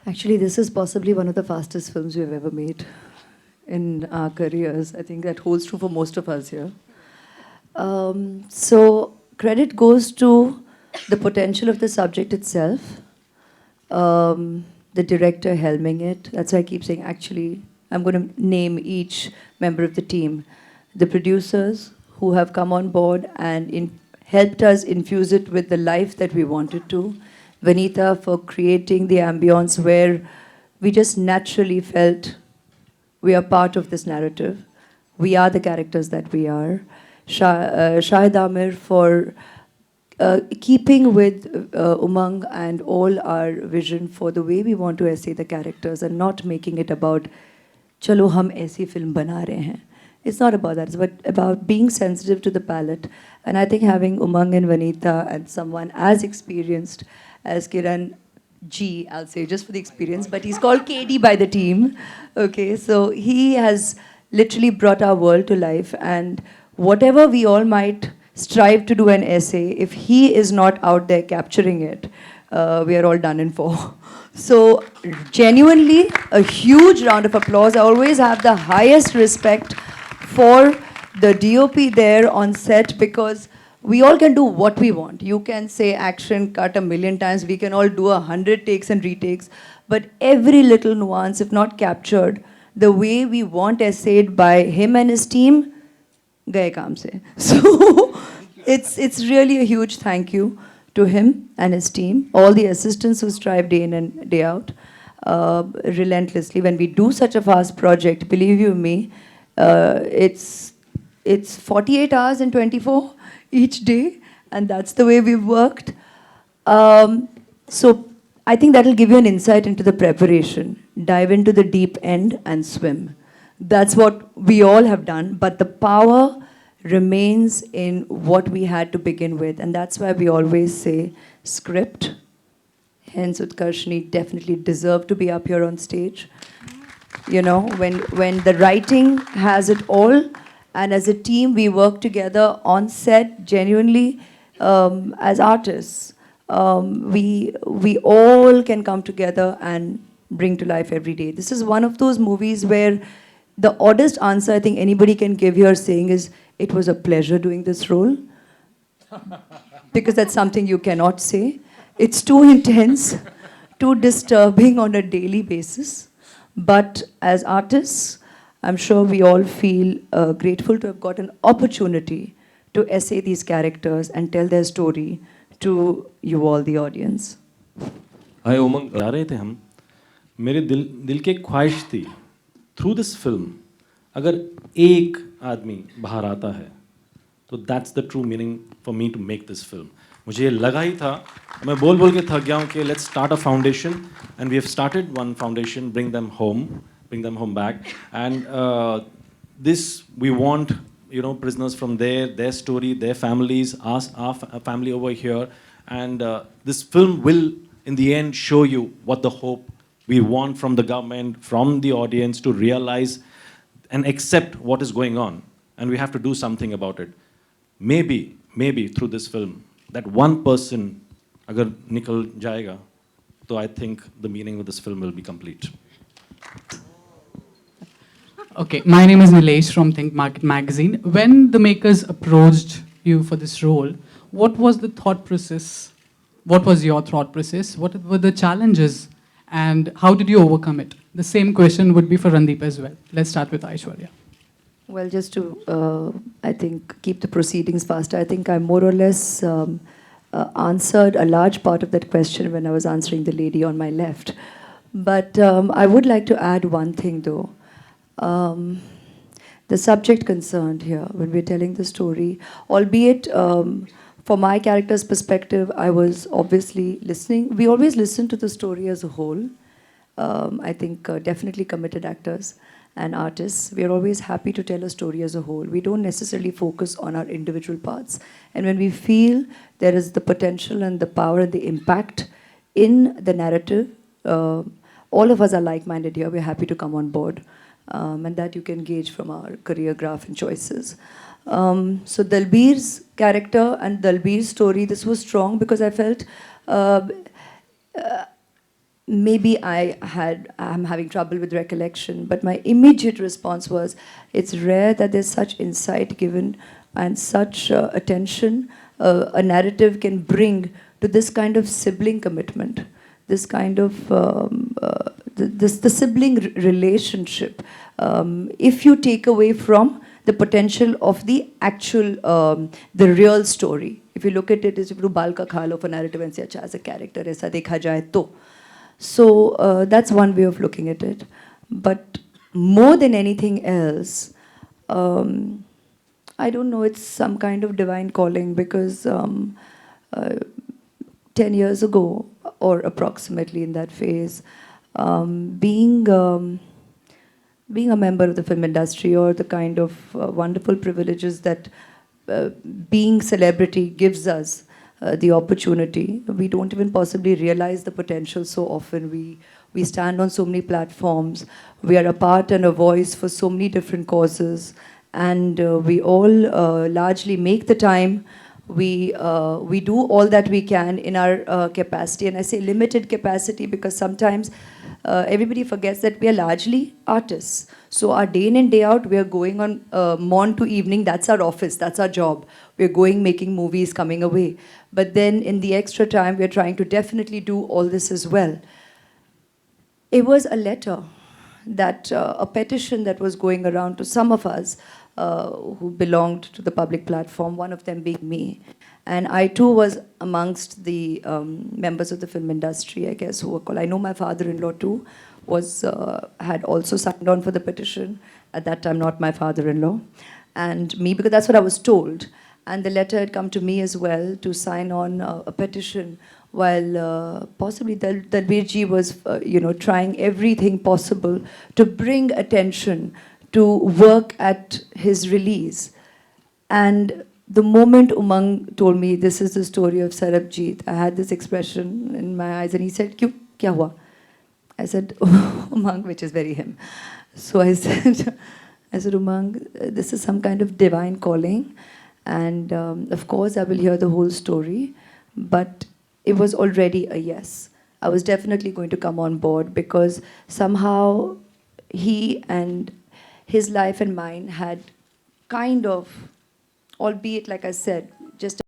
Actually, this is possibly one of the fastest films we've ever made in our careers. I think that holds true for most of us here. So, credit goes to the potential of the subject itself, the director helming it. That's why I keep saying, actually, I'm going to name each member of the team. The producers who have come on board and helped us infuse it with the life that we wanted to. Vanita for creating the ambience where we just naturally felt we are part of this narrative. We are the characters that we are. Shahid Amir for keeping with Umang and all our vision for the way we want to essay the characters and not making it about chalo hum aisi film bana rahe hain. It's not about that. It's about being sensitive to the palette. And I think having Umang and Vanita and someone as experienced as Kiran G, I'll say, just for the experience, but he's called KD by the team. Okay, so he has literally brought our world to life. And whatever we all might strive to do an essay, if he is not out there capturing it, we are all done in for. So, genuinely, a huge round of applause. I always have the highest respect for the DOP there on set because we all can do what we want. You can say action cut a million times. We can all do 100 takes and retakes. But every little nuance, if not captured, the way we want essayed by him and his team, gaye kaam se. So it's really a huge thank you to him and his team, all the assistants who strive day in and day out, relentlessly. When we do such a fast project, believe you me, it's 48 hours and 24 each day, and that's the way we've worked. So I think that'll give you an insight into the preparation. Dive into the deep end and swim. That's what we all have done, but the power remains in what we had to begin with, and that's why we always say script. Hence, Utkarshni definitely deserved to be up here on stage. You know, when the writing has it all, and as a team we work together on set genuinely as artists. We all can come together and bring to life every day. This is one of those movies where the oddest answer I think anybody can give here saying is, it was a pleasure doing this role. Because that's something you cannot say. It's too intense, too disturbing on a daily basis. But as artists, I'm sure we all feel grateful to have got an opportunity to essay these characters and tell their story to you all, the audience. हाय उमंग जा रहे थे हम मेरे दिल की एक ख्वाहिश थी थ्रू दिस फिल्म अगर एक आदमी बाहर आता है तो that's the true meaning for me to make this film मुझे ये लगा ही था मैं बोल के थक गया हूँ कि let's start a foundation and we have started one foundation bring them home back and this we want prisoners from their story their families our family over here and this film will in the end show you what the hope we want from the government from the audience to realize and accept what is going on and we have to do something about it maybe through this film that one person agar nikal jayega so I think the meaning of this film will be complete. Okay, my name is Nilesh from Think Market Magazine. When the makers approached you for this role, what was the thought process? What was your thought process? What were the challenges? And how did you overcome it? The same question would be for Randeep as well. Let's start with Aishwarya. Well, just to, I think, keep the proceedings faster, I think I more or less answered a large part of that question when I was answering the lady on my left. But I would like to add one thing, though. The subject concerned here, when we're telling the story, albeit from my character's perspective, I was obviously listening. We always listen to the story as a whole. I think definitely committed actors and artists, we are always happy to tell a story as a whole. We don't necessarily focus on our individual parts. And when we feel there is the potential and the power and the impact in the narrative, all of us are like-minded here. We're happy to come on board. And that you can gauge from our career graph and choices. So Dalbir's character and Dalbir's story, this was strong because I felt maybe I'm having trouble with recollection, but my immediate response was, it's rare that there's such insight given and such attention a narrative can bring to this kind of sibling commitment, this kind of the sibling relationship. If you take away from the potential of the actual, the real story. If you look at it as if you bal ka kha lo for narrative and say, acha, as a character, aisa dekha jaye to. So that's one way of looking at it. But more than anything else, I don't know, it's some kind of divine calling because 10 years ago, or approximately in that phase, being a member of the film industry, or the kind of wonderful privileges that being celebrity gives us, the opportunity. We don't even possibly realize the potential so often. We stand on so many platforms. We are a part and a voice for so many different causes. And we all largely make the time. We do all that we can in our capacity. And I say limited capacity because sometimes everybody forgets that we are largely artists. So our day in and day out, we are going on morn to evening. That's our office. That's our job. We're going, making movies, coming away. But then in the extra time, we're trying to definitely do all this as well. It was a letter that, a petition that was going around to some of us who belonged to the public platform, one of them being me. And I too was amongst the members of the film industry, I guess, who were called. I know my father-in-law too had also signed on for the petition. At that time, not my father-in-law. And me, because that's what I was told. And the letter had come to me as well to sign on a petition, while possibly Dalbir was, trying everything possible to bring attention to work at his release. And the moment Umang told me, this is the story of Sarabjit, I had this expression in my eyes, and he said, "Kyun? Kya hua?" I said, Umang, which is very him. So I said, Umang, this is some kind of divine calling. And of course, I will hear the whole story. But it was already a yes. I was definitely going to come on board because somehow he and his life and mine had kind of, albeit, like I said, just